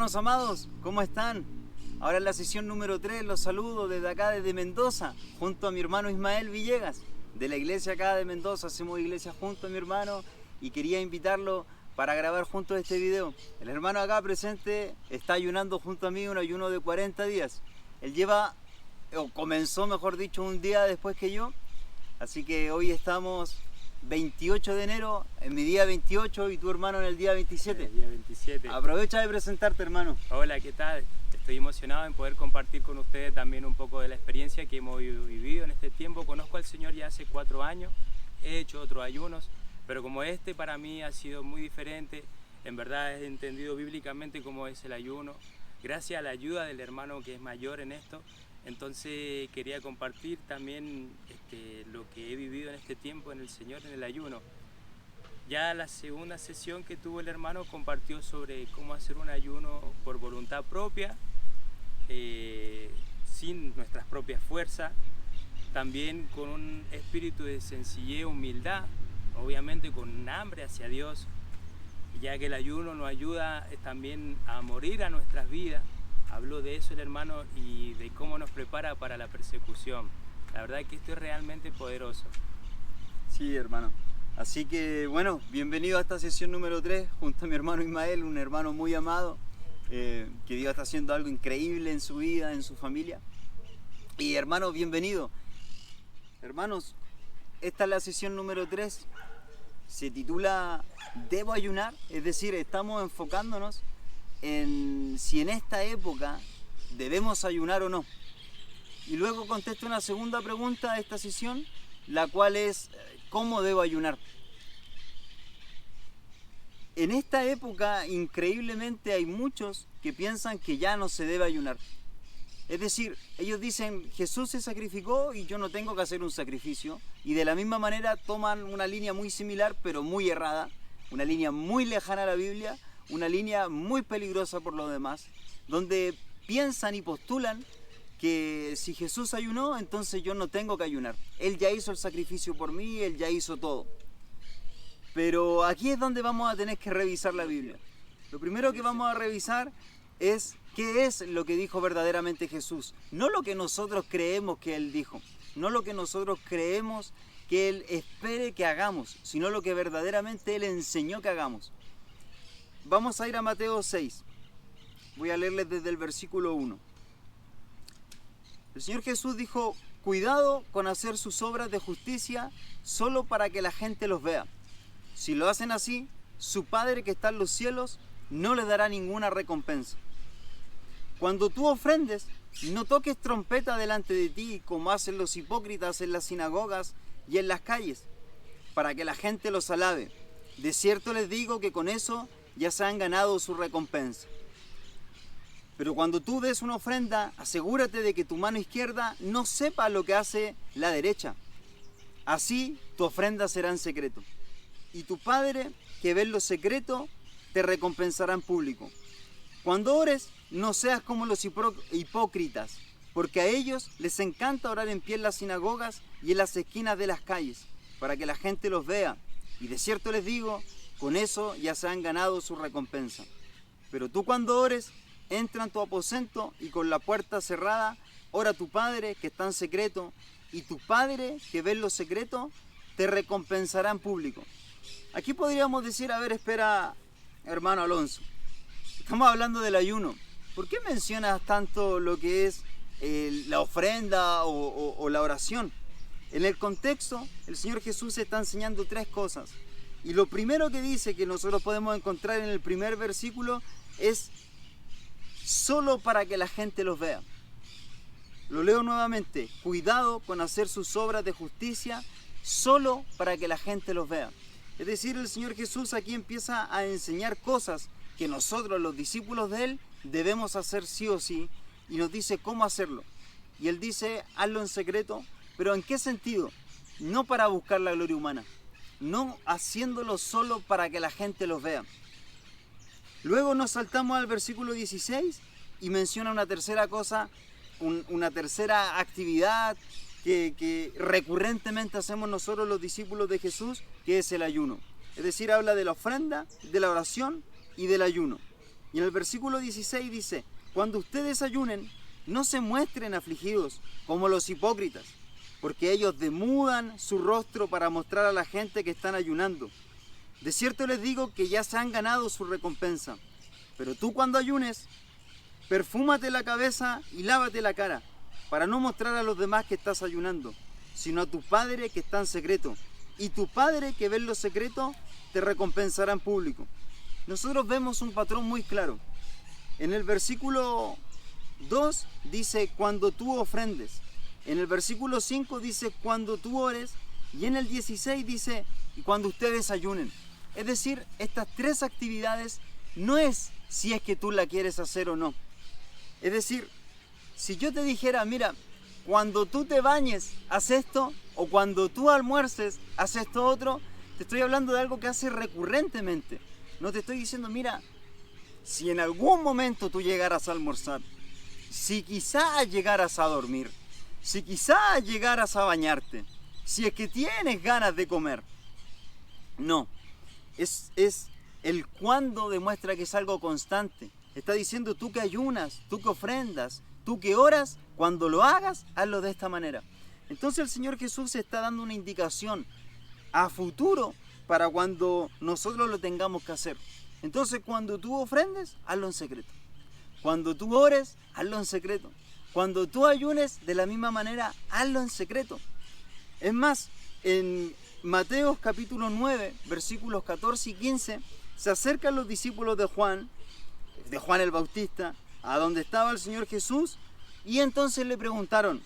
Hermanos amados, ¿cómo están? Ahora en la sesión número 3 los saludo desde acá, desde Mendoza, junto a mi hermano Ismael Villegas, de la iglesia acá de Mendoza. Hacemos iglesia junto a mi hermano y quería invitarlo para grabar juntos este video. El hermano acá presente está ayunando junto a mí un ayuno de 40 días. Él comenzó mejor dicho, un día después que yo, así que hoy estamos 28 de enero, en mi día 28 y tu hermano en el día 27. El día 27. Aprovecha de presentarte, hermano. Hola, ¿qué tal? Estoy emocionado en poder compartir con ustedes también un poco de la experiencia que hemos vivido en este tiempo. Conozco al Señor ya hace 4 años, he hecho otros ayunos, pero como este para mí ha sido muy diferente. En verdad he entendido bíblicamente cómo es el ayuno, gracias a la ayuda del hermano que es mayor en esto. Entonces quería compartir también lo que he vivido en este tiempo en el Señor, en el ayuno. Ya la segunda sesión que tuvo el hermano compartió sobre cómo hacer un ayuno por voluntad propia, sin nuestras propias fuerzas, también con un espíritu de sencillez, humildad, obviamente con hambre hacia Dios, ya que el ayuno nos ayuda también a morir a nuestras vidas. Habló de eso el hermano y de cómo nos prepara para la persecución. La verdad es que esto es realmente poderoso. Sí, hermano. Así que, bueno, bienvenido a esta sesión número 3 junto a mi hermano Ismael, un hermano muy amado, que Dios está haciendo algo increíble en su vida, en su familia. Y hermano, bienvenido. Hermanos, esta es la sesión número 3. Se titula ¿Debo ayunar? Es decir, estamos enfocándonos en si en esta época debemos ayunar o no. Y luego contesto una segunda pregunta a esta sesión, la cual es ¿cómo debo ayunar? En esta época, increíblemente, hay muchos que piensan que ya no se debe ayunar. Es decir, ellos dicen, Jesús se sacrificó y yo no tengo que hacer un sacrificio. Y de la misma manera toman una línea muy similar, pero muy errada, una línea muy lejana a la Biblia, una línea muy peligrosa por lo demás, donde piensan y postulan que si Jesús ayunó, entonces yo no tengo que ayunar. Él ya hizo el sacrificio por mí, Él ya hizo todo. Pero aquí es donde vamos a tener que revisar la Biblia. Lo primero que vamos a revisar es qué es lo que dijo verdaderamente Jesús. No lo que nosotros creemos que Él dijo, no lo que nosotros creemos que Él espere que hagamos, sino lo que verdaderamente Él enseñó que hagamos. Vamos a ir a Mateo 6. Voy a leerles desde el versículo 1. El Señor Jesús dijo, cuidado con hacer sus obras de justicia solo para que la gente los vea. Si lo hacen así, su Padre que está en los cielos no les dará ninguna recompensa. Cuando tú ofrendes, no toques trompeta delante de ti como hacen los hipócritas en las sinagogas y en las calles, para que la gente los alabe. De cierto les digo que con eso ya se han ganado su recompensa. Pero cuando tú des una ofrenda, asegúrate de que tu mano izquierda no sepa lo que hace la derecha. Así tu ofrenda será en secreto. Y tu Padre, que ve en lo secreto, te recompensará en público. Cuando ores, no seas como los hipócritas, porque a ellos les encanta orar en pie en las sinagogas y en las esquinas de las calles, para que la gente los vea. Y de cierto les digo, con eso ya se han ganado su recompensa. Pero tú cuando ores, entra en tu aposento y con la puerta cerrada, ora a tu Padre que está en secreto, y tu Padre que ve en lo secreto, te recompensará en público. Aquí podríamos decir, a ver, espera, hermano Alonso, estamos hablando del ayuno. ¿Por qué mencionas tanto lo que es la ofrenda o la oración? En el contexto, el Señor Jesús está enseñando 3 cosas. Y lo primero que dice que nosotros podemos encontrar en el primer versículo es solo para que la gente los vea. Lo leo nuevamente. Cuidado con hacer sus obras de justicia solo para que la gente los vea. Es decir, el Señor Jesús aquí empieza a enseñar cosas que nosotros, los discípulos de Él, debemos hacer sí o sí, y nos dice cómo hacerlo. Y Él dice, hazlo en secreto, pero ¿en qué sentido? No para buscar la gloria humana, no haciéndolo solo para que la gente los vea. Luego nos saltamos al versículo 16 y menciona una tercera cosa, una tercera actividad que recurrentemente hacemos nosotros los discípulos de Jesús, que es el ayuno. Es decir, habla de la ofrenda, de la oración y del ayuno. Y en el versículo 16 dice, cuando ustedes ayunen, no se muestren afligidos como los hipócritas, porque ellos demudan su rostro para mostrar a la gente que están ayunando. De cierto les digo que ya se han ganado su recompensa. Pero tú cuando ayunes, perfúmate la cabeza y lávate la cara, para no mostrar a los demás que estás ayunando, sino a tu Padre que está en secreto. Y tu Padre que ve en lo secreto, te recompensará en público. Nosotros vemos un patrón muy claro. En el versículo 2 dice, cuando tú ofrendes. En el versículo 5 dice, cuando tú ores. Y en el 16 dice, y cuando ustedes ayunen. Es decir, estas tres actividades no es si es que tú la quieres hacer o no. Es decir, si yo te dijera, mira, cuando tú te bañes, haz esto, o cuando tú almuerces, haz esto otro, te estoy hablando de algo que haces recurrentemente. No te estoy diciendo, mira, si en algún momento tú llegaras a almorzar, si quizás llegaras a dormir, si quizás llegaras a bañarte, si es que tienes ganas de comer. No, es el cuándo demuestra que es algo constante. Está diciendo tú que ayunas, tú que ofrendas, tú que oras, cuando lo hagas, hazlo de esta manera. Entonces el Señor Jesús está dando una indicación a futuro para cuando nosotros lo tengamos que hacer. Entonces cuando tú ofrendes, hazlo en secreto. Cuando tú ores, hazlo en secreto. Cuando tú ayunes, de la misma manera, hazlo en secreto. Es más, en Mateo capítulo 9, versículos 14 y 15, se acercan los discípulos de Juan el Bautista, a donde estaba el Señor Jesús, y entonces le preguntaron,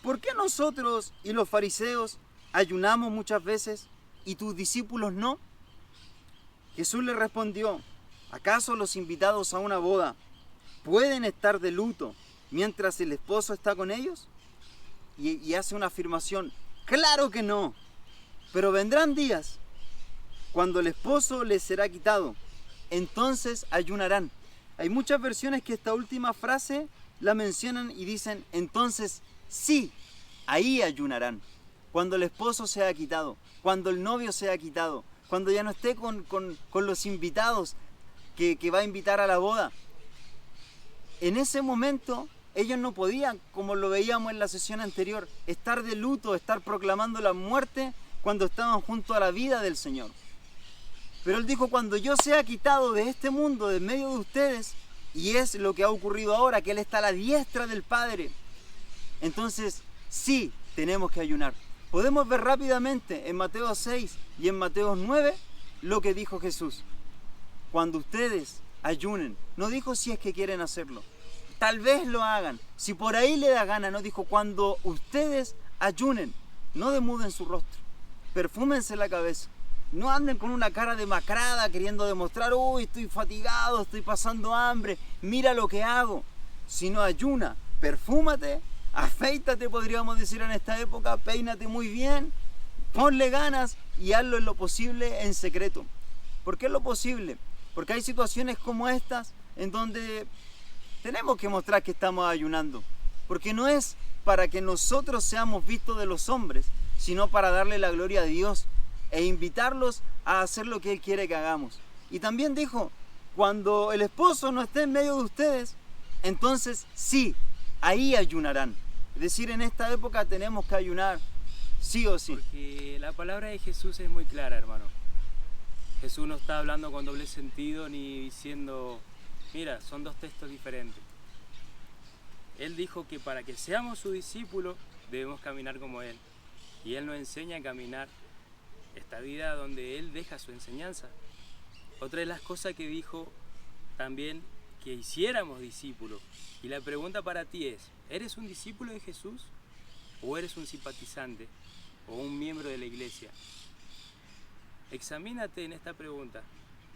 ¿por qué nosotros y los fariseos ayunamos muchas veces y tus discípulos no? Jesús le respondió, ¿acaso los invitados a una boda pueden estar de luto mientras el esposo está con ellos? Y hace una afirmación, claro que no, pero vendrán días cuando el esposo les será quitado, entonces ayunarán. Hay muchas versiones que esta última frase la mencionan y dicen, entonces sí, ahí ayunarán. Cuando el esposo sea quitado, cuando el novio sea quitado, cuando ya no esté con los invitados que va a invitar a la boda. En ese momento ellos no podían, como lo veíamos en la sesión anterior, estar de luto, estar proclamando la muerte cuando estaban junto a la vida del Señor. Pero Él dijo, cuando yo sea quitado de este mundo, de medio de ustedes, y es lo que ha ocurrido ahora, que Él está a la diestra del Padre, entonces sí tenemos que ayunar. Podemos ver rápidamente en Mateo 6 y en Mateo 9 lo que dijo Jesús. Cuando ustedes ayunen, no dijo si es que quieren hacerlo, tal vez lo hagan, si por ahí le da gana, no dijo cuando ustedes ayunen, no demuden su rostro, perfúmense la cabeza, no anden con una cara demacrada queriendo demostrar, uy, estoy fatigado, estoy pasando hambre, mira lo que hago, sino ayuna, perfúmate, aféitate, podríamos decir en esta época, peínate muy bien, ponle ganas y hazlo en lo posible en secreto. ¿Por qué en lo posible? Porque hay situaciones como estas en donde tenemos que mostrar que estamos ayunando, porque no es para que nosotros seamos vistos de los hombres, sino para darle la gloria a Dios e invitarlos a hacer lo que Él quiere que hagamos. Y también dijo, cuando el esposo no esté en medio de ustedes, entonces sí, ahí ayunarán. Es decir, en esta época tenemos que ayunar, sí o sí. Porque la palabra de Jesús es muy clara, hermano. Jesús no está hablando con doble sentido ni diciendo, mira, son dos textos diferentes. Él dijo que para que seamos sus discípulos debemos caminar como Él. Y Él nos enseña a caminar esta vida donde Él deja su enseñanza. Otra de las cosas que dijo también que hiciéramos discípulos. Y la pregunta para ti es, ¿eres un discípulo de Jesús? ¿O eres un simpatizante? ¿O un miembro de la iglesia? Examínate en esta pregunta,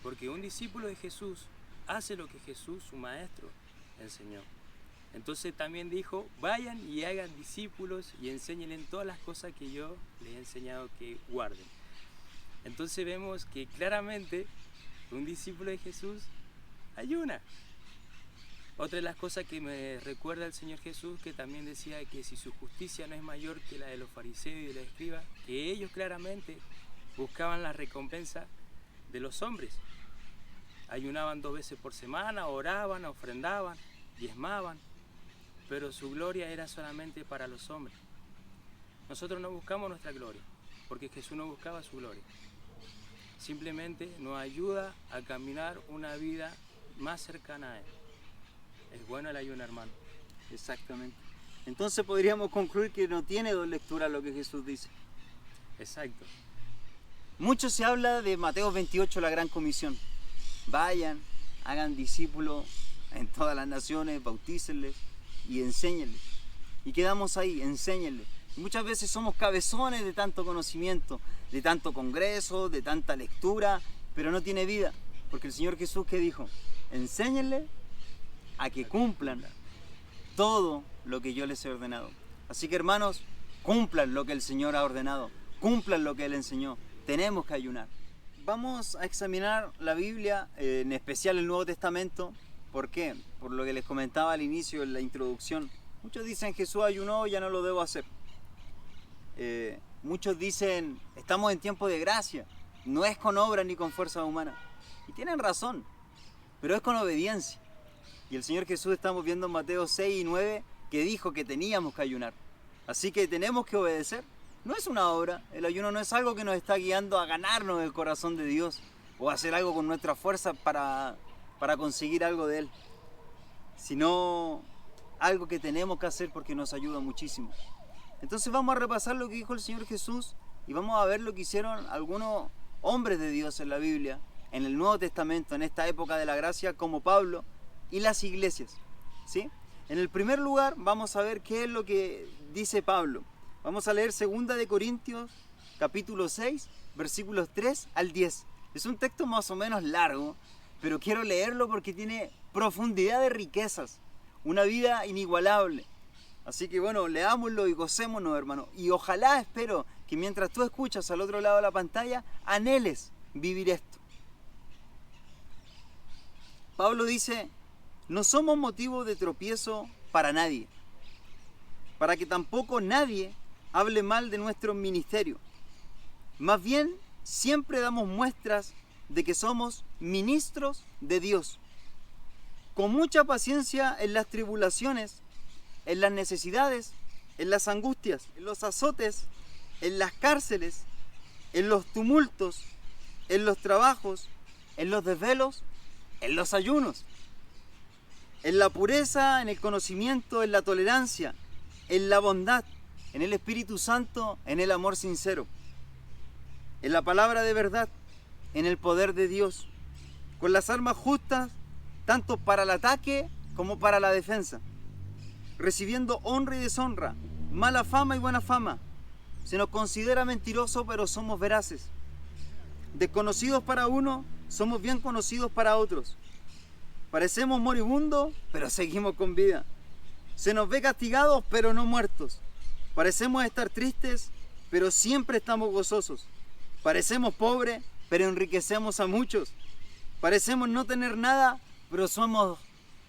porque un discípulo de Jesús hace lo que Jesús, su maestro, enseñó. Entonces también dijo, vayan y hagan discípulos y enséñenles todas las cosas que yo les he enseñado que guarden. Entonces vemos que claramente un discípulo de Jesús ayuna. Otra de las cosas que me recuerda el Señor Jesús, que también decía que si su justicia no es mayor que la de los fariseos y de los escribas, que ellos claramente buscaban la recompensa de los hombres. ayunaban 2 veces por semana, oraban, ofrendaban, diezmaban, pero su gloria era solamente para los hombres. Nosotros no buscamos nuestra gloria, porque Jesús no buscaba su gloria. Simplemente nos ayuda a caminar una vida más cercana a Él. Es bueno el ayuno, hermano. Exactamente. Entonces podríamos concluir que no tiene dos lecturas lo que Jesús dice. Exacto. Mucho se habla de Mateo 28, la gran comisión. Vayan, hagan discípulos en todas las naciones, bautícenles y enséñenles. Y quedamos ahí, enséñenles. Muchas veces somos cabezones de tanto conocimiento, de tanto congreso, de tanta lectura, pero no tiene vida. Porque el Señor Jesús, ¿qué dijo? Enséñenles a que cumplan todo lo que yo les he ordenado. Así que, hermanos, cumplan lo que el Señor ha ordenado, cumplan lo que Él enseñó. Tenemos que ayunar. Vamos a examinar la Biblia, en especial el Nuevo Testamento. ¿Por qué? Por lo que les comentaba al inicio, en la introducción. Muchos dicen, Jesús ayunó, ya no lo debo hacer. Muchos dicen, estamos en tiempo de gracia, no es con obra ni con fuerza humana. Y tienen razón, pero es con obediencia. Y el Señor Jesús, estamos viendo en Mateo 6 y 9, que dijo que teníamos que ayunar. Así que tenemos que obedecer. No es una obra, el ayuno no es algo que nos está guiando a ganarnos el corazón de Dios o a hacer algo con nuestra fuerza para conseguir algo de Él, sino algo que tenemos que hacer porque nos ayuda muchísimo. Entonces vamos a repasar lo que dijo el Señor Jesús y vamos a ver lo que hicieron algunos hombres de Dios en la Biblia, en el Nuevo Testamento, en esta época de la gracia, como Pablo y las iglesias, ¿sí? En el primer lugar vamos a ver qué es lo que dice Pablo. Vamos a leer 2 de Corintios, capítulo 6, versículos 3 al 10. Es un texto más o menos largo, pero quiero leerlo porque tiene profundidad de riquezas, una vida inigualable. Así que bueno, leámoslo y gocémonos, hermano. Y ojalá, espero, que mientras tú escuchas al otro lado de la pantalla, anheles vivir esto. Pablo dice, no somos motivo de tropiezo para nadie, para que tampoco nadie hable mal de nuestro ministerio. Más bien, siempre damos muestras de que somos ministros de Dios, con mucha paciencia en las tribulaciones, en las necesidades, en las angustias, en los azotes, en las cárceles, en los tumultos, en los trabajos, en los desvelos, en los ayunos, en la pureza, en el conocimiento, en la tolerancia, en la bondad, en el Espíritu Santo, en el amor sincero, en la palabra de verdad, en el poder de Dios, con las armas justas, tanto para el ataque como para la defensa, recibiendo honra y deshonra, mala fama y buena fama. Se nos considera mentiroso, pero somos veraces. Desconocidos para uno, somos bien conocidos para otros. Parecemos moribundos, pero seguimos con vida. Se nos ve castigados, pero no muertos. Parecemos estar tristes, pero siempre estamos gozosos. Parecemos pobres, pero enriquecemos a muchos. Parecemos no tener nada, pero somos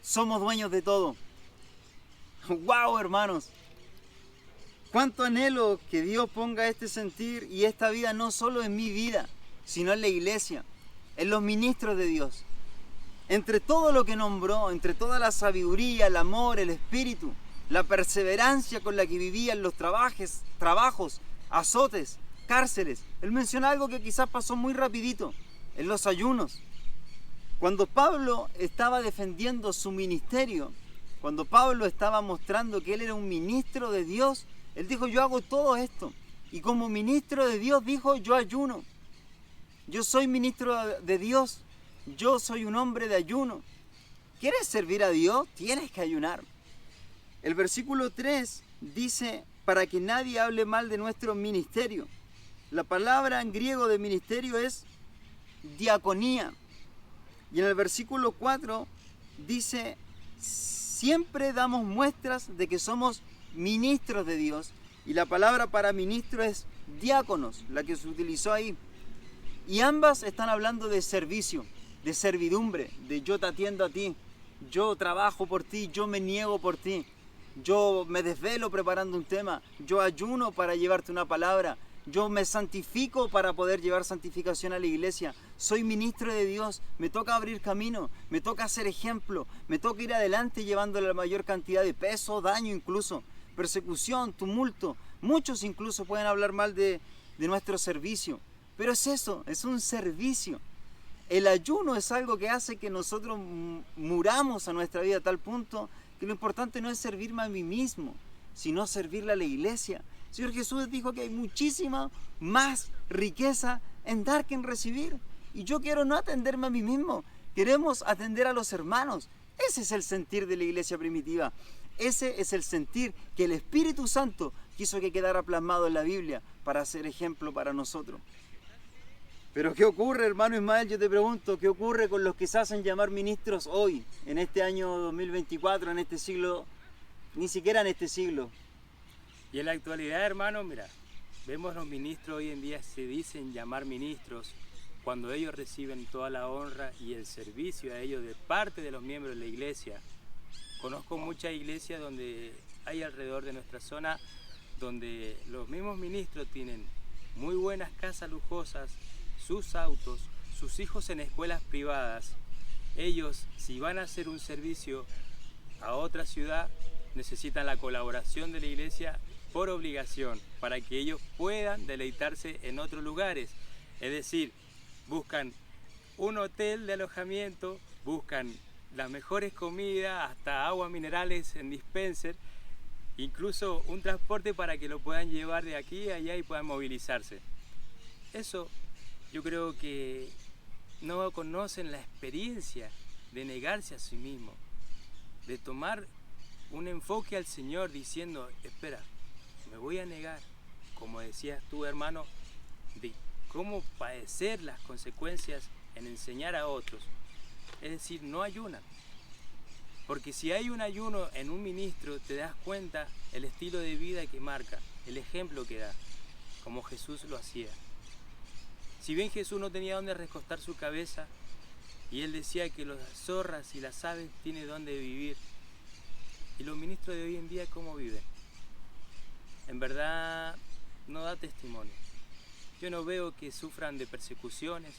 dueños de todo. ¡Wow, hermanos! Cuánto anhelo que Dios ponga este sentir y esta vida no solo en mi vida, sino en la iglesia, en los ministros de Dios. Entre todo lo que nombró, entre toda la sabiduría, el amor, el espíritu, la perseverancia con la que vivían los trabajos, azotes, cárceles. Él menciona algo que quizás pasó muy rapidito, en los ayunos. Cuando Pablo estaba defendiendo su ministerio, cuando Pablo estaba mostrando que él era un ministro de Dios, él dijo, yo hago todo esto. Y como ministro de Dios dijo, yo ayuno. Yo soy ministro de Dios. Yo soy un hombre de ayuno. ¿Quieres servir a Dios? Tienes que ayunar. El versículo 3 dice, para que nadie hable mal de nuestro ministerio. La palabra en griego de ministerio es diaconía. Y en el versículo 4 dice, siempre damos muestras de que somos ministros de Dios. Y la palabra para ministro es diáconos, la que se utilizó ahí. Y ambas están hablando de servicio, de servidumbre, de yo te atiendo a ti, yo trabajo por ti, yo me niego por ti, yo me desvelo preparando un tema, yo ayuno para llevarte una palabra, Yo me santifico para poder llevar santificación a la iglesia. Soy ministro de Dios, me toca abrir camino, me toca ser ejemplo, me toca ir adelante llevándole la mayor cantidad de peso, daño incluso, persecución, tumulto. Muchos incluso pueden hablar mal de nuestro servicio. Pero es eso, es un servicio. El ayuno es algo que hace que nosotros muramos a nuestra vida a tal punto que lo importante no es servirme a mí mismo, sino servirle a la iglesia. El Señor Jesús dijo que hay muchísima más riqueza en dar que en recibir. Y yo quiero no atenderme a mí mismo, queremos atender a los hermanos. Ese es el sentir de la iglesia primitiva. Ese es el sentir que el Espíritu Santo quiso que quedara plasmado en la Biblia para ser ejemplo para nosotros. Pero ¿qué ocurre, hermano Ismael? Yo te pregunto, ¿qué ocurre con los que se hacen llamar ministros hoy, en este año 2024, en este siglo, ni siquiera en este siglo? Y en la actualidad, hermano, mira, vemos los ministros hoy en día se dicen llamar ministros cuando ellos reciben toda la honra y el servicio a ellos de parte de los miembros de la iglesia. Conozco muchas iglesias donde hay alrededor de nuestra zona donde los mismos ministros tienen muy buenas casas lujosas, sus autos, sus hijos en escuelas privadas. Ellos, si van a hacer un servicio a otra ciudad, necesitan la colaboración de la iglesia por obligación, para que ellos puedan deleitarse en otros lugares. Es decir, buscan un hotel de alojamiento, buscan las mejores comidas, hasta aguas minerales en dispenser, incluso un transporte para que lo puedan llevar de aquí a allá y puedan movilizarse. Eso yo creo que no conocen la experiencia de negarse a sí mismo, de tomar un enfoque al Señor diciendo, espera, me voy a negar, como decías tú, hermano, de cómo padecer las consecuencias en enseñar a otros. Es decir, no ayunan. Porque si hay un ayuno en un ministro, te das cuenta el estilo de vida que marca, el ejemplo que da, como Jesús lo hacía. Si bien Jesús no tenía dónde recostar su cabeza, y él decía que las zorras y las aves tienen dónde vivir, y los ministros de hoy en día, ¿cómo viven? En verdad, no da testimonio. Yo no veo que sufran de persecuciones,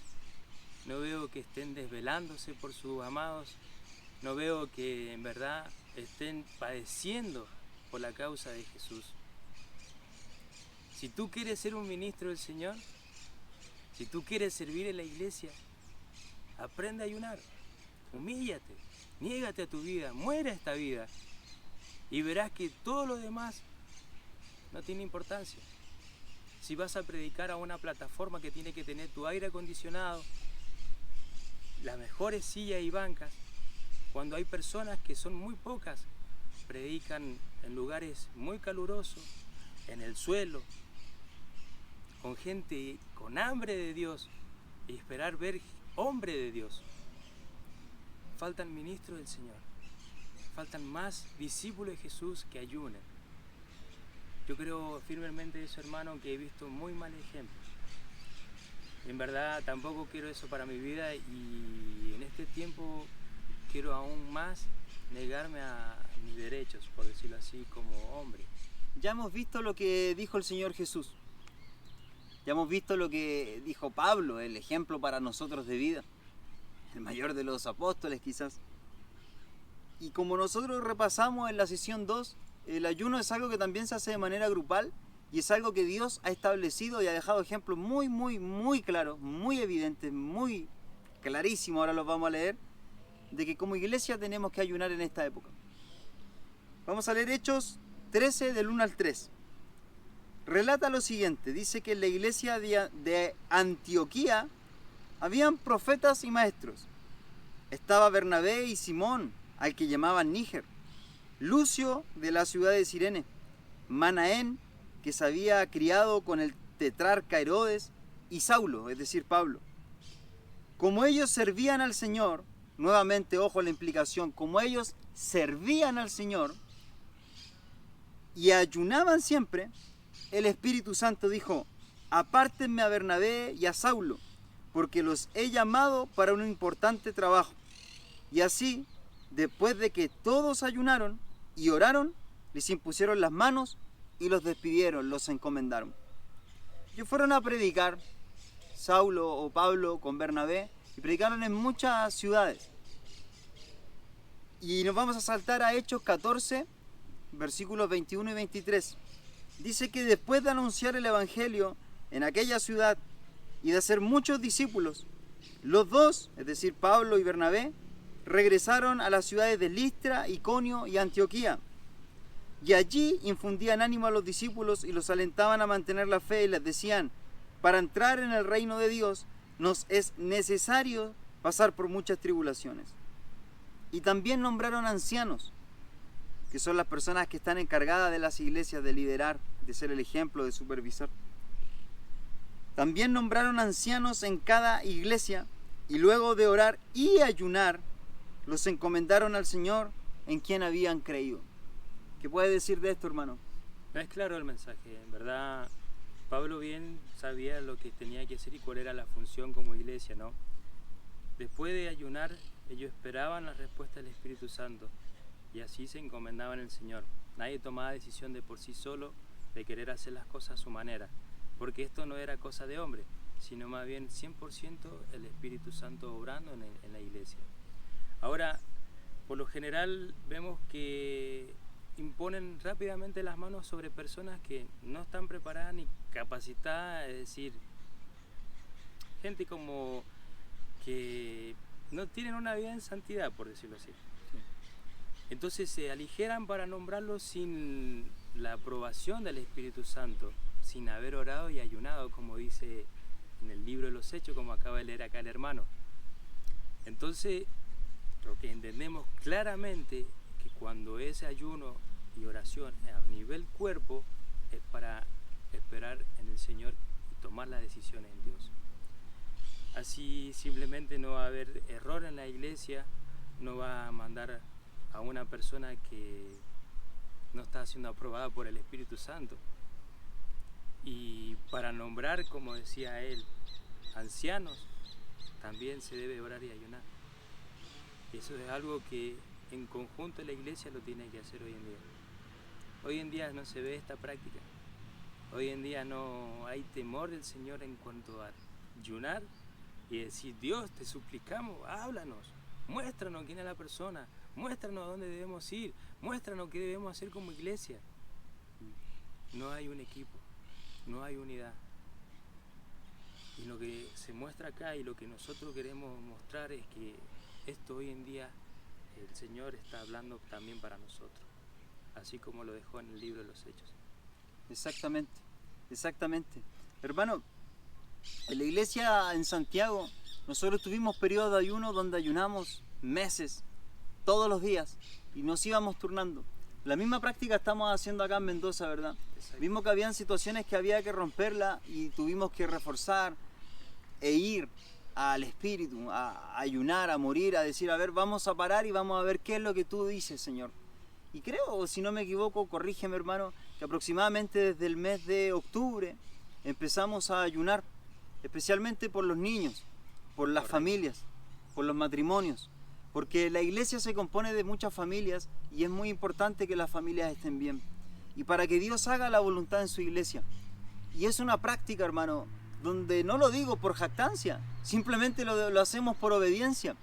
no veo que estén desvelándose por sus amados, no veo que en verdad estén padeciendo por la causa de Jesús. Si tú quieres ser un ministro del Señor, si tú quieres servir en la iglesia, aprende a ayunar, humíllate, niégate a tu vida, muere a esta vida y verás que todo lo demás no tiene importancia. Si vas a predicar a una plataforma que tiene que tener tu aire acondicionado, las mejores sillas y bancas, cuando hay personas que son muy pocas, predican en lugares muy calurosos, en el suelo, con gente con hambre de Dios y esperar ver hombre de Dios. Faltan ministros del Señor, faltan más discípulos de Jesús que ayunen. Yo creo firmemente eso, hermano, que he visto muy mal ejemplo. En verdad tampoco quiero eso para mi vida y en este tiempo quiero aún más negarme a mis derechos, por decirlo así, como hombre. Ya hemos visto lo que dijo el Señor Jesús. Ya hemos visto lo que dijo Pablo, el ejemplo para nosotros de vida. El mayor de los apóstoles quizás. Y como nosotros repasamos en la sesión 2, el ayuno es algo que también se hace de manera grupal y es algo que Dios ha establecido y ha dejado ejemplos muy claros, muy evidentes, muy clarísimos, ahora los vamos a leer, de que como iglesia tenemos que ayunar en esta época. Vamos a leer Hechos 13 del 1 al 3. Relata lo siguiente, dice que en la iglesia de Antioquía habían profetas y maestros. Estaba Bernabé y Simón, al que llamaban Níger, Lucio de la ciudad de Cirene, Manaén, que se había criado con el tetrarca Herodes, y Saulo, es decir, Pablo. Como ellos servían al Señor, nuevamente ojo a la implicación, como ellos servían al Señor y ayunaban siempre, el Espíritu Santo dijo, apártenme a Bernabé y a Saulo, porque los he llamado para un importante trabajo. Y así, después de que todos ayunaron y oraron, les impusieron las manos y los despidieron, los encomendaron. Ellos fueron a predicar, Saulo o Pablo con Bernabé, y predicaron en muchas ciudades. Y nos vamos a saltar a Hechos 14, versículos 21 y 23. Dice que después de anunciar el evangelio en aquella ciudad y de hacer muchos discípulos, los dos, es decir, Pablo y Bernabé, regresaron a las ciudades de Listra, Iconio y Antioquía. Y allí infundían ánimo a los discípulos y los alentaban a mantener la fe y les decían: para entrar en el reino de Dios nos es necesario pasar por muchas tribulaciones. Y también nombraron ancianos, que son las personas que están encargadas de las iglesias de liderar, de ser el ejemplo, de supervisar. También nombraron ancianos en cada iglesia y luego de orar y ayunar, los encomendaron al Señor en quien habían creído. ¿Qué puede decir de esto, hermano? No es claro el mensaje, en verdad. Pablo bien sabía lo que tenía que hacer y cuál era la función como iglesia, ¿no? Después de ayunar, ellos esperaban la respuesta del Espíritu Santo y así se encomendaban al Señor. Nadie tomaba decisión de por sí solo de querer hacer las cosas a su manera, porque esto no era cosa de hombre, sino más bien 100% el Espíritu Santo obrando en la iglesia. Ahora, por lo general vemos que imponen rápidamente las manos sobre personas que no están preparadas ni capacitadas, es decir, gente como que no tienen una vida en santidad, por decirlo así. Entonces se aligeran para nombrarlos sin la aprobación del Espíritu Santo, sin haber orado y ayunado, como dice en el libro de los Hechos, como acaba de leer acá el hermano. Entonces, lo que entendemos claramente que cuando ese ayuno y oración a nivel cuerpo es para esperar en el Señor y tomar las decisiones en Dios. Así simplemente no va a haber error en la iglesia, no va a mandar a una persona que no está siendo aprobada por el Espíritu Santo. Y para nombrar, como decía él, ancianos, también se debe orar y ayunar. Eso es algo que en conjunto la iglesia lo tiene que hacer hoy en día. Hoy en día no se ve esta práctica. Hoy en día no hay temor del Señor en cuanto a ayunar y decir: Dios, te suplicamos, háblanos, muéstranos quién es la persona, muéstranos a dónde debemos ir, muéstranos qué debemos hacer como iglesia. No hay un equipo, no hay unidad. Y lo que se muestra acá y lo que nosotros queremos mostrar es que esto hoy en día el Señor está hablando también para nosotros, así como lo dejó en el libro de los Hechos. Exactamente, exactamente. Hermano, en la iglesia en Santiago, nosotros tuvimos periodos de ayuno donde ayunamos meses, todos los días, y nos íbamos turnando. La misma práctica estamos haciendo acá en Mendoza, ¿verdad? Exacto. Vimos que habían situaciones que había que romperla y tuvimos que reforzar e ir al Espíritu, a ayunar, a morir, a decir: a ver, vamos a parar y vamos a ver qué es lo que tú dices, Señor. Y creo, si no me equivoco, corrígeme, hermano, que aproximadamente desde el mes de octubre empezamos a ayunar, especialmente por los niños, por las familias, por los matrimonios, porque la iglesia se compone de muchas familias y es muy importante que las familias estén bien, y para que Dios haga la voluntad en su iglesia. Y es una práctica, hermano, donde no lo digo por jactancia, simplemente lo hacemos por obediencia.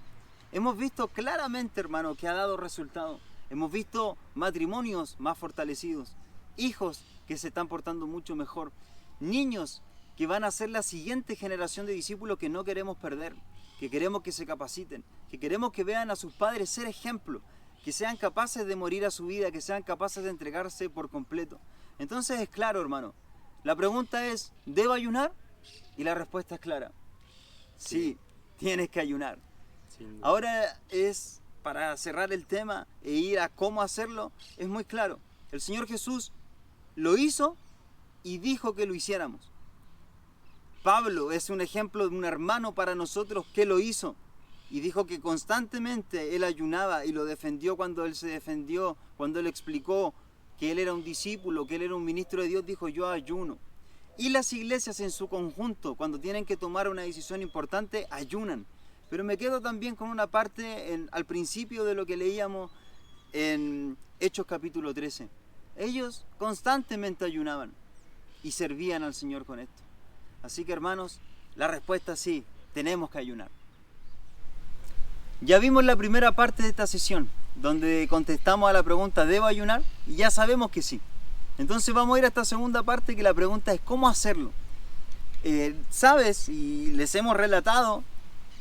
Hemos visto claramente, hermano, que ha dado resultado. Hemos visto matrimonios más fortalecidos, hijos que se están portando mucho mejor, niños que van a ser la siguiente generación de discípulos que no queremos perder, que queremos que se capaciten, que queremos que vean a sus padres ser ejemplo, que sean capaces de morir a su vida, que sean capaces de entregarse por completo. Entonces es claro, hermano, la pregunta es: ¿debo ayunar? Y la respuesta es clara: sí, tienes que ayunar. Ahora es, para cerrar el tema e ir a cómo hacerlo, es muy claro. El Señor Jesús lo hizo y dijo que lo hiciéramos. Pablo es un ejemplo de un hermano para nosotros que lo hizo y dijo que constantemente él ayunaba, y lo defendió cuando él se defendió, cuando él explicó que él era un discípulo, que él era un ministro de Dios, dijo: yo ayuno. Y las iglesias en su conjunto, cuando tienen que tomar una decisión importante, ayunan. Pero me quedo también con una parte al principio de lo que leíamos en Hechos capítulo 13. Ellos constantemente ayunaban y servían al Señor con esto. Así que hermanos, la respuesta es sí, tenemos que ayunar. Ya vimos la primera parte de esta sesión, donde contestamos a la pregunta, ¿debo ayunar? Y ya sabemos que sí. Entonces vamos a ir a esta segunda parte, que la pregunta es ¿cómo hacerlo? Sabes, y les hemos relatado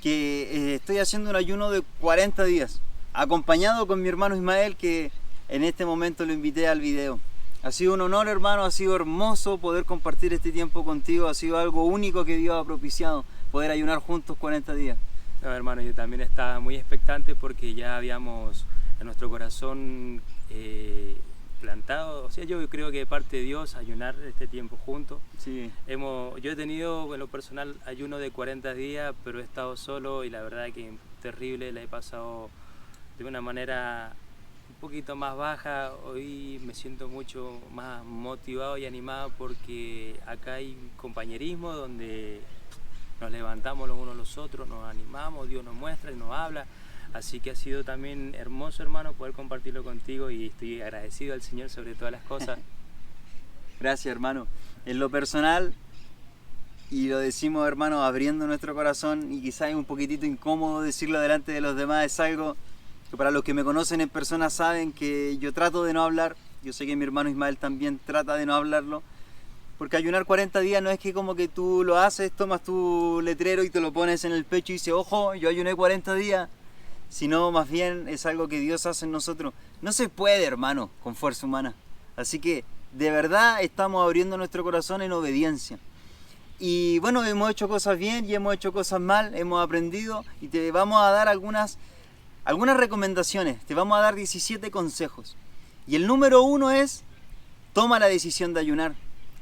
que estoy haciendo un ayuno de 40 días, acompañado con mi hermano Ismael, que en este momento lo invité al video. Ha sido un honor, hermano, ha sido hermoso poder compartir este tiempo contigo, ha sido algo único que Dios ha propiciado, poder ayunar juntos 40 días. No, hermano, yo también estaba muy expectante porque ya habíamos en nuestro corazón plantado, o sea, yo creo que de parte de Dios ayunar este tiempo juntos. Sí. Yo he tenido en lo personal ayuno de 40 días, pero he estado solo y la verdad que terrible, la he pasado de una manera un poquito más baja. Hoy me siento mucho más motivado y animado porque acá hay compañerismo donde nos levantamos los unos a los otros, nos animamos, Dios nos muestra y nos habla. Así que ha sido también hermoso, hermano, poder compartirlo contigo y estoy agradecido al Señor sobre todas las cosas. Gracias, hermano. En lo personal, y lo decimos, hermano, abriendo nuestro corazón, y quizás es un poquitito incómodo decirlo delante de los demás, es algo que para los que me conocen en persona saben que yo trato de no hablar. Yo sé que mi hermano Ismael también trata de no hablarlo, porque ayunar 40 días no es que como que tú lo haces, tomas tu letrero y te lo pones en el pecho y dices, ojo, yo ayuné 40 días. Sino más bien es algo que Dios hace en nosotros. No se puede, hermano, con fuerza humana. Así que de verdad estamos abriendo nuestro corazón en obediencia. Y bueno, hemos hecho cosas bien y hemos hecho cosas mal, hemos aprendido y te vamos a dar algunas recomendaciones. Te vamos a dar 17 consejos. Y el número 1 es, toma la decisión de ayunar.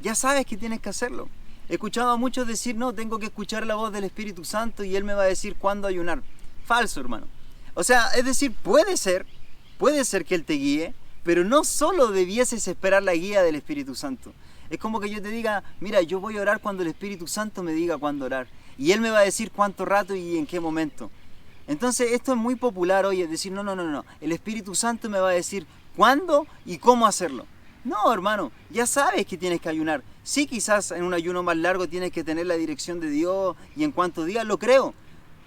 Ya sabes que tienes que hacerlo. He escuchado a muchos decir, no, tengo que escuchar la voz del Espíritu Santo y Él me va a decir cuándo ayunar. Falso, hermano. O sea, es decir, puede ser que Él te guíe, pero no solo debieses esperar la guía del Espíritu Santo. Es como que yo te diga, mira, yo voy a orar cuando el Espíritu Santo me diga cuándo orar. Y Él me va a decir cuánto rato y en qué momento. Entonces, esto es muy popular hoy, es decir, no. El Espíritu Santo me va a decir cuándo y cómo hacerlo. No, hermano, ya sabes que tienes que ayunar. Sí, quizás en un ayuno más largo tienes que tener la dirección de Dios y en cuántos días, lo creo.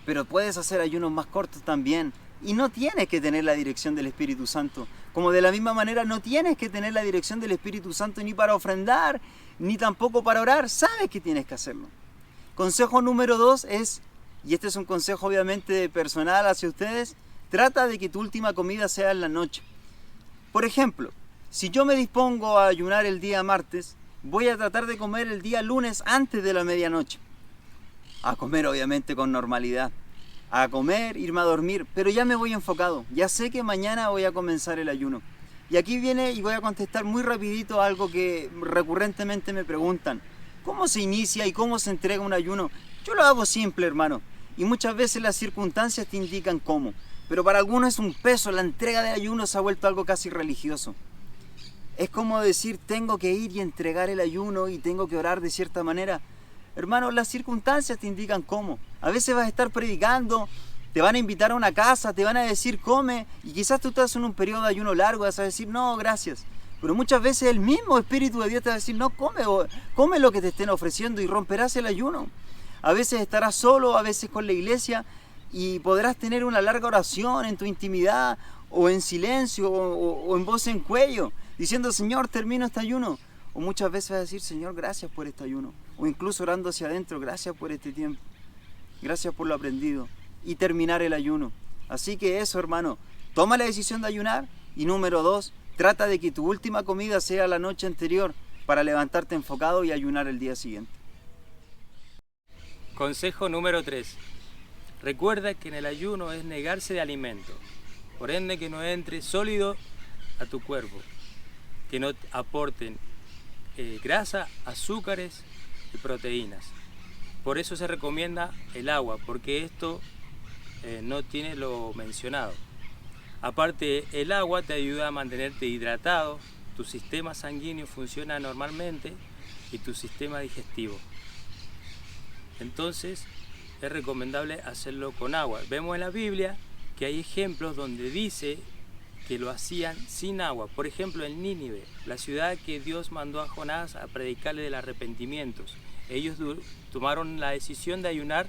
Pero puedes hacer ayunos más cortos también. Y no tienes que tener la dirección del Espíritu Santo. Como de la misma manera no tienes que tener la dirección del Espíritu Santo ni para ofrendar, ni tampoco para orar. Sabes que tienes que hacerlo. Consejo número 2 es, y este es un consejo obviamente personal hacia ustedes, trata de que tu última comida sea en la noche. Por ejemplo, si yo me dispongo a ayunar el día martes, voy a tratar de comer el día lunes antes de la medianoche. A comer obviamente con normalidad, a comer, irme a dormir, pero ya me voy enfocado, ya sé que mañana voy a comenzar el ayuno. Y aquí viene y voy a contestar muy rapidito algo que recurrentemente me preguntan, ¿cómo se inicia y cómo se entrega un ayuno? Yo lo hago simple, hermano, y muchas veces las circunstancias te indican cómo, pero para algunos es un peso, la entrega de ayuno se ha vuelto algo casi religioso. Es como decir, tengo que ir y entregar el ayuno y tengo que orar de cierta manera. Hermano, las circunstancias te indican cómo. A veces vas a estar predicando, te van a invitar a una casa, te van a decir come, y quizás tú estás en un periodo de ayuno largo, vas a decir no, gracias. Pero muchas veces el mismo Espíritu de Dios te va a decir no, come lo que te estén ofreciendo y romperás el ayuno. A veces estarás solo, a veces con la iglesia, y podrás tener una larga oración en tu intimidad, o en silencio, o en voz en cuello, diciendo Señor, termino este ayuno. O muchas veces vas a decir Señor, gracias por este ayuno. O incluso orando hacia adentro, gracias por este tiempo, gracias por lo aprendido, y terminar el ayuno. Así que eso, hermano, toma la decisión de ayunar, y número 2, trata de que tu última comida sea la noche anterior para levantarte enfocado y ayunar el día siguiente. Consejo número 3. Recuerda que en el ayuno es negarse de alimento, por ende que no entre sólido a tu cuerpo, que no aporten grasa, azúcares y proteínas. Por eso se recomienda el agua, porque esto no tiene lo mencionado. Aparte, el agua te ayuda a mantenerte hidratado, tu sistema sanguíneo funciona normalmente y tu sistema digestivo. Entonces, es recomendable hacerlo con agua. Vemos en la Biblia que hay ejemplos donde dice que lo hacían sin agua. Por ejemplo, en Nínive, la ciudad que Dios mandó a Jonás a predicarle del arrepentimiento. Ellos tomaron la decisión de ayunar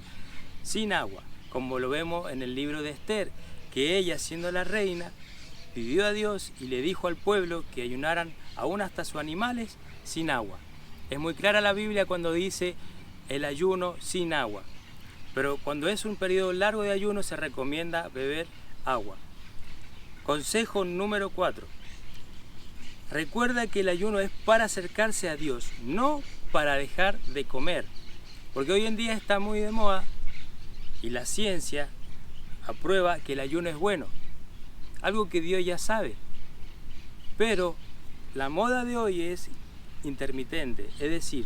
sin agua, como lo vemos en el libro de Esther, que ella, siendo la reina, pidió a Dios y le dijo al pueblo que ayunaran aún hasta sus animales sin agua. Es muy clara la Biblia cuando dice el ayuno sin agua, pero cuando es un periodo largo de ayuno se recomienda beber agua. Consejo número 4. Recuerda que el ayuno es para acercarse a Dios, no para dejar de comer. Porque hoy en día está muy de moda y la ciencia aprueba que el ayuno es bueno. Algo que Dios ya sabe. Pero la moda de hoy es intermitente. Es decir,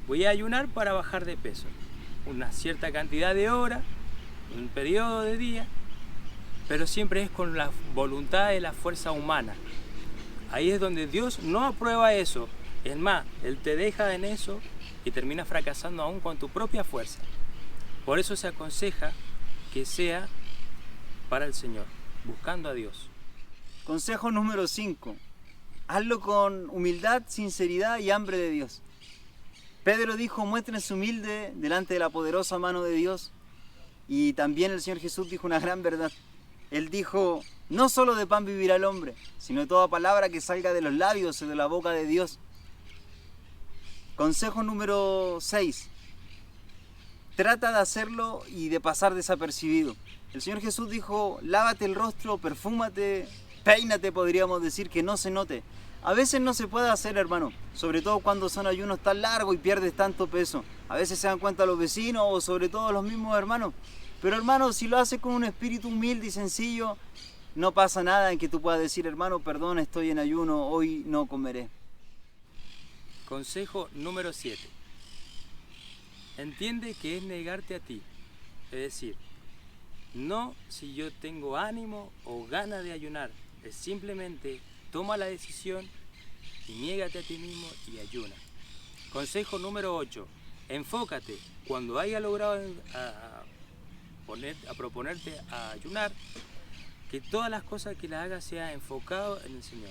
voy a ayunar para bajar de peso. Una cierta cantidad de horas, un periodo de día, pero siempre es con la voluntad de la fuerza humana. Ahí es donde Dios no aprueba eso. Es más, Él te deja en eso y termina fracasando aún con tu propia fuerza. Por eso se aconseja que sea para el Señor, buscando a Dios. Consejo número 5. Hazlo con humildad, sinceridad y hambre de Dios. Pedro dijo, muéstrense humilde delante de la poderosa mano de Dios. Y también el Señor Jesús dijo una gran verdad. Él dijo, no solo de pan vivirá el hombre, sino de toda palabra que salga de los labios y de la boca de Dios. Consejo número 6. Trata de hacerlo y de pasar desapercibido. El Señor Jesús dijo, lávate el rostro, perfúmate, peínate, podríamos decir, que no se note. A veces no se puede hacer, hermano, sobre todo cuando son ayunos tan largos y pierdes tanto peso. A veces se dan cuenta los vecinos o sobre todo los mismos hermanos. Pero hermano, si lo haces con un espíritu humilde y sencillo, no pasa nada en que tú puedas decir, hermano, perdón, estoy en ayuno, hoy no comeré. Consejo número 7. Entiende que es negarte a ti. Es decir, no si yo tengo ánimo o ganas de ayunar. Es simplemente toma la decisión y niégate a ti mismo y ayuna. Consejo número 8. Enfócate. Cuando hayas logrado a proponerte a ayunar, que todas las cosas que las hagas sea enfocado en el Señor.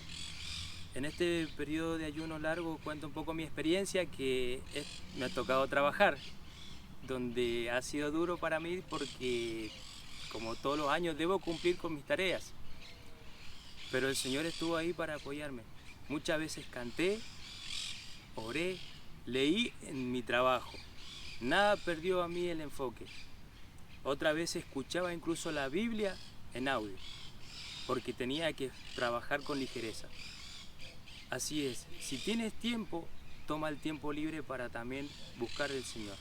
En este periodo de ayuno largo cuento un poco mi experiencia, que me ha tocado trabajar, donde ha sido duro para mí porque como todos los años debo cumplir con mis tareas, pero el Señor estuvo ahí para apoyarme. Muchas veces canté, oré, leí en mi trabajo, nada perdió a mí el enfoque. Otra vez escuchaba incluso la Biblia en audio, porque tenía que trabajar con ligereza. Así es, si tienes tiempo, toma el tiempo libre para también buscar al Señor.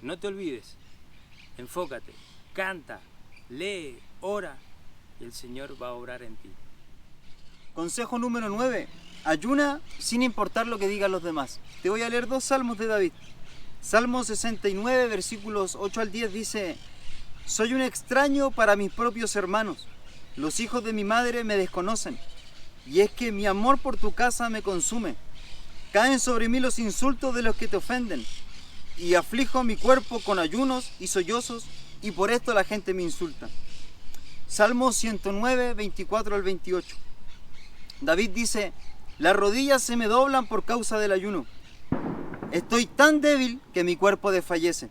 No te olvides, enfócate, canta, lee, ora, y el Señor va a obrar en ti. Consejo número 9. Ayuna sin importar lo que digan los demás. Te voy a leer 2 salmos de David. Salmo 69, versículos 8 al 10 dice: soy un extraño para mis propios hermanos, los hijos de mi madre me desconocen, y es que mi amor por tu casa me consume. Caen sobre mí los insultos de los que te ofenden, y aflijo mi cuerpo con ayunos y sollozos, y por esto la gente me insulta. Salmo 109, 24 al 28. David dice: las rodillas se me doblan por causa del ayuno. Estoy tan débil que mi cuerpo desfallece.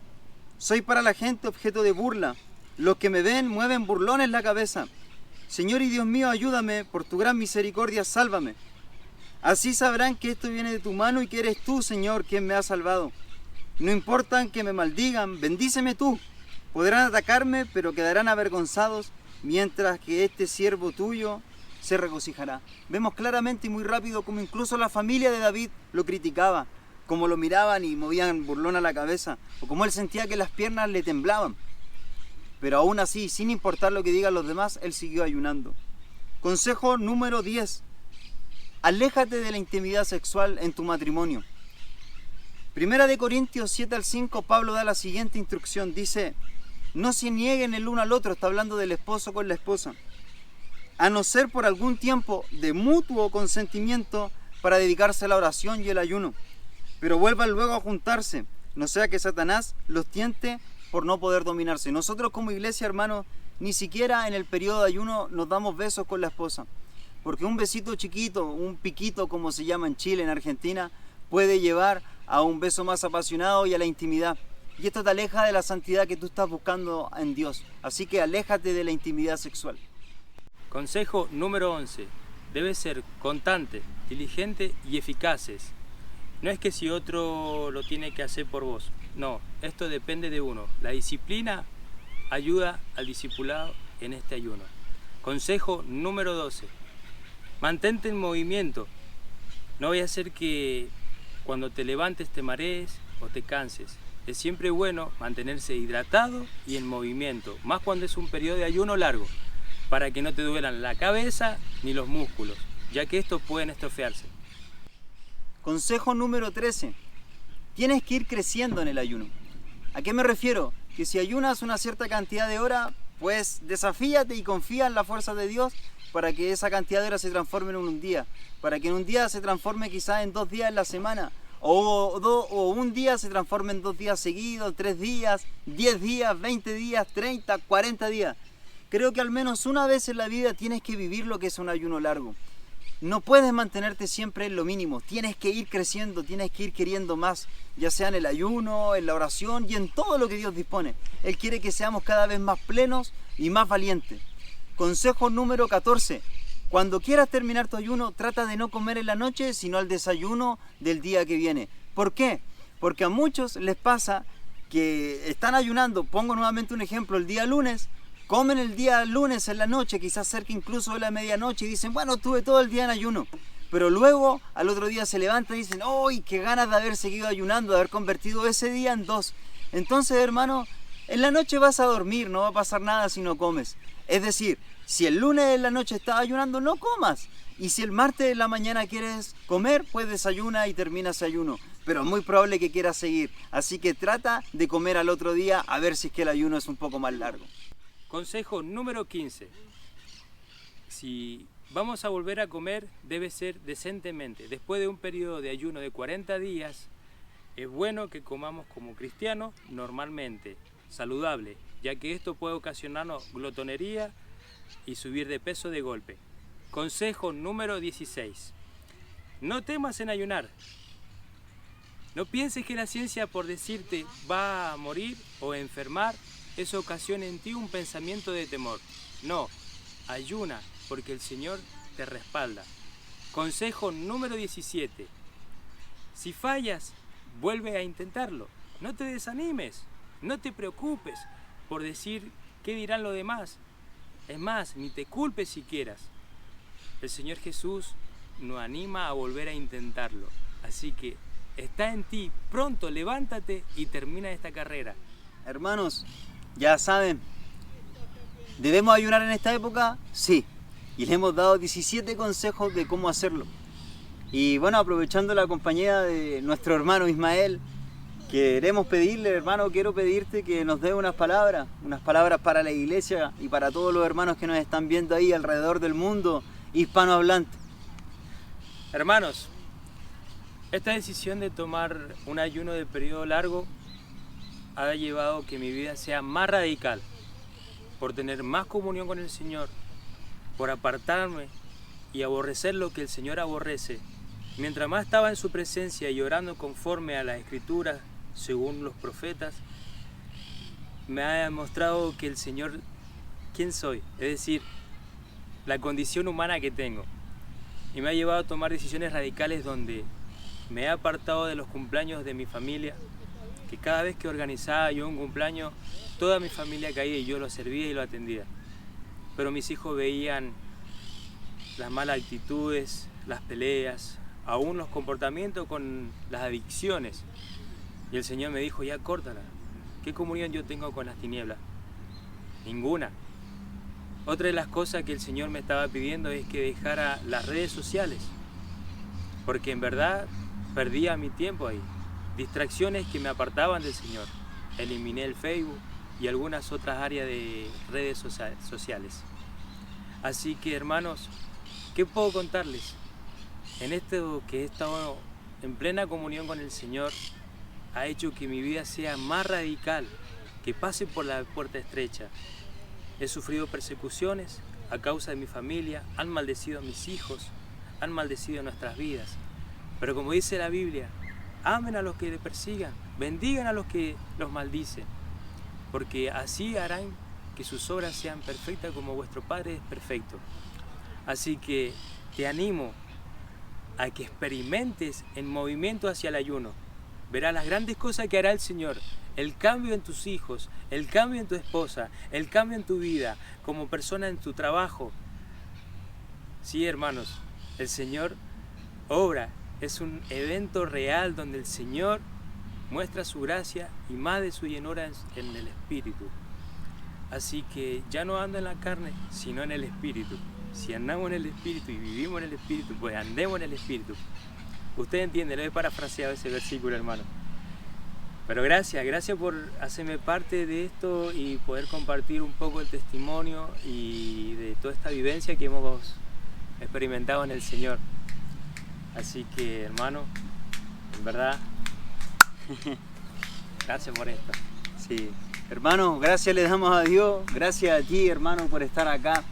Soy para la gente objeto de burla. Los que me ven mueven burlones la cabeza. Señor y Dios mío, ayúdame, por tu gran misericordia, sálvame. Así sabrán que esto viene de tu mano y que eres tú, Señor, quien me ha salvado. No importa que me maldigan, bendíceme tú. Podrán atacarme, pero quedarán avergonzados, mientras que este siervo tuyo se regocijará. Vemos claramente y muy rápido como incluso la familia de David lo criticaba, como lo miraban y movían burlón a la cabeza, o como él sentía que las piernas le temblaban. Pero aún así, sin importar lo que digan los demás, él siguió ayunando. Consejo número 10. Aléjate de la intimidad sexual en tu matrimonio. Primera de Corintios 7 al 5, Pablo da la siguiente instrucción. Dice: no se nieguen el uno al otro, está hablando del esposo con la esposa, a no ser por algún tiempo de mutuo consentimiento para dedicarse a la oración y el ayuno. Pero vuelvan luego a juntarse, no sea que Satanás los tiente por no poder dominarse. Nosotros como iglesia, hermanos, ni siquiera en el periodo de ayuno nos damos besos con la esposa. Porque un besito chiquito, un piquito como se llama en Chile, en Argentina, puede llevar a un beso más apasionado y a la intimidad. Y esto te aleja de la santidad que tú estás buscando en Dios. Así que aléjate de la intimidad sexual. Consejo número 11. Debes ser constante, diligente y eficaces. No es que si otro lo tiene que hacer por vos. No, esto depende de uno. La disciplina ayuda al discipulado en este ayuno. Consejo número 12. Mantente en movimiento. No vaya a ser que cuando te levantes te marees o te canses. Es siempre bueno mantenerse hidratado y en movimiento, más cuando es un periodo de ayuno largo, para que no te duelan la cabeza ni los músculos, ya que estos pueden estropearse. Consejo número 13. Tienes que ir creciendo en el ayuno. ¿A qué me refiero? Que si ayunas una cierta cantidad de horas, pues desafíate y confía en la fuerza de Dios para que esa cantidad de horas se transforme en un día, para que en un día se transforme quizás en 2 días en la semana, o un día se transforme en 2 días seguidos, 3 días, 10 días, 20 días, 30, 40 días. Creo que al menos una vez en la vida tienes que vivir lo que es un ayuno largo. No puedes mantenerte siempre en lo mínimo, tienes que ir creciendo, tienes que ir queriendo más, ya sea en el ayuno, en la oración y en todo lo que Dios dispone. Él quiere que seamos cada vez más plenos y más valientes. Consejo número 14. Cuando quieras terminar tu ayuno, trata de no comer en la noche, sino al desayuno del día que viene. ¿Por qué? Porque a muchos les pasa que están ayunando, pongo nuevamente un ejemplo, el día lunes, comen el día lunes en la noche, quizás cerca incluso de la medianoche, y dicen, bueno, estuve todo el día en ayuno. Pero luego, al otro día se levantan y dicen, ¡ay, qué ganas de haber seguido ayunando, de haber convertido ese día en 2! Entonces, hermano, en la noche vas a dormir, no va a pasar nada si no comes. Es decir, si el lunes en la noche estás ayunando, no comas. Y si el martes en la mañana quieres comer, pues desayuna y termina ese ayuno. Pero es muy probable que quieras seguir. Así que trata de comer al otro día a ver si es que el ayuno es un poco más largo. Consejo número 15. Si vamos a volver a comer, debe ser decentemente. Después de un periodo de ayuno de 40 días, es bueno que comamos como cristianos normalmente, saludable, ya que esto puede ocasionarnos glotonería y subir de peso de golpe. Consejo número 16. No temas en ayunar. No pienses que la ciencia, por decirte va a morir o enfermar, eso ocasiona en ti un pensamiento de temor. No, ayuna porque el Señor te respalda. Consejo número 17. Si fallas, vuelve a intentarlo. No te desanimes, no te preocupes por decir qué dirán los demás. Es más, ni te culpes si quieras. El Señor Jesús nos anima a volver a intentarlo. Así que está en ti. Pronto levántate y termina esta carrera. Hermanos, ya saben, ¿debemos ayunar en esta época? Sí. Y les hemos dado 17 consejos de cómo hacerlo. Y bueno, aprovechando la compañía de nuestro hermano Ismael, queremos pedirle, hermano, quiero pedirte que nos dé unas palabras para la iglesia y para todos los hermanos que nos están viendo ahí alrededor del mundo hispanohablante. Hermanos, esta decisión de tomar un ayuno de periodo largo ha llevado a que mi vida sea más radical, por tener más comunión con el Señor, por apartarme y aborrecer lo que el Señor aborrece. Mientras más estaba en su presencia y orando conforme a las Escrituras, según los profetas, me ha demostrado que el Señor, quién soy, es decir, la condición humana que tengo. Y me ha llevado a tomar decisiones radicales donde me he apartado de los cumpleaños de mi familia, que cada vez que organizaba yo un cumpleaños, toda mi familia caía y yo lo servía y lo atendía. Pero mis hijos veían las malas actitudes, las peleas, aún los comportamientos con las adicciones. Y el Señor me dijo, ya córtala. ¿Qué comunión yo tengo con las tinieblas? Ninguna. Otra de las cosas que el Señor me estaba pidiendo es que dejara las redes sociales, porque en verdad perdía mi tiempo ahí. Distracciones que me apartaban del Señor. Eliminé el Facebook y algunas otras áreas de redes sociales. Así que, hermanos, ¿qué puedo contarles? En esto que he estado en plena comunión con el Señor, ha hecho que mi vida sea más radical, que pase por la puerta estrecha. he sufrido persecuciones a causa de mi familia, han maldecido a mis hijos, han maldecido nuestras vidas. Pero como dice la Biblia, amen a los que les persigan, bendigan a los que los maldicen, porque así harán que sus obras sean perfectas como vuestro Padre es perfecto. Así que te animo a que experimentes en movimiento hacia el ayuno. Verás las grandes cosas que hará el Señor, el cambio en tus hijos, el cambio en tu esposa, el cambio en tu vida, como persona en tu trabajo. Sí, hermanos, el Señor obra, es un evento real donde el Señor muestra su gracia y más de su llenura en el Espíritu. Así que ya no ando en la carne, sino en el Espíritu. Si andamos en el Espíritu y vivimos en el Espíritu, pues andemos en el Espíritu. Usted entiende, lo he parafraseado ese versículo, hermano. Pero gracias por hacerme parte de esto y poder compartir un poco el testimonio y de toda esta vivencia que hemos experimentado en el Señor. Así que, hermano, en verdad, gracias por esto. Sí, hermano, gracias le damos a Dios, gracias a ti, hermano, por estar acá,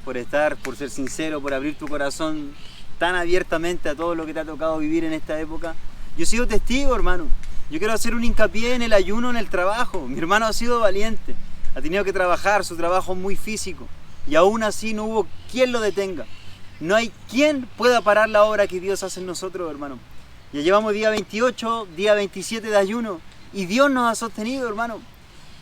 por ser sincero, por abrir tu corazón tan abiertamente a todo lo que te ha tocado vivir en esta época. Yo he sido testigo, hermano. Yo quiero hacer un hincapié en el ayuno, en el trabajo. Mi hermano ha sido valiente, ha tenido que trabajar, su trabajo es muy físico, y aún así no hubo quien lo detenga. No hay quien pueda parar la obra que Dios hace en nosotros, hermano. Ya llevamos día 28, día 27 de ayuno, y Dios nos ha sostenido, hermano.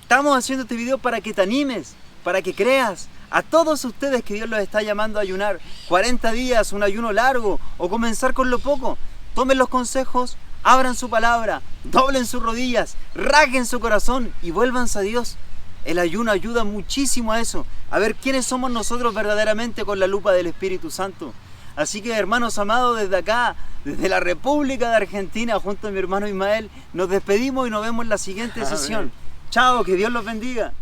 Estamos haciendo este video para que te animes, para que creas. A todos ustedes que Dios los está llamando a ayunar 40 días, un ayuno largo, o comenzar con lo poco. Tomen los consejos, abran su palabra, doblen sus rodillas, rasguen su corazón y vuélvanse a Dios. El ayuno ayuda muchísimo a eso, a ver quiénes somos nosotros verdaderamente con la lupa del Espíritu Santo. Así que, hermanos amados, desde acá, desde la República de Argentina, junto a mi hermano Ismael, nos despedimos y nos vemos en la siguiente sesión. Chao, que Dios los bendiga.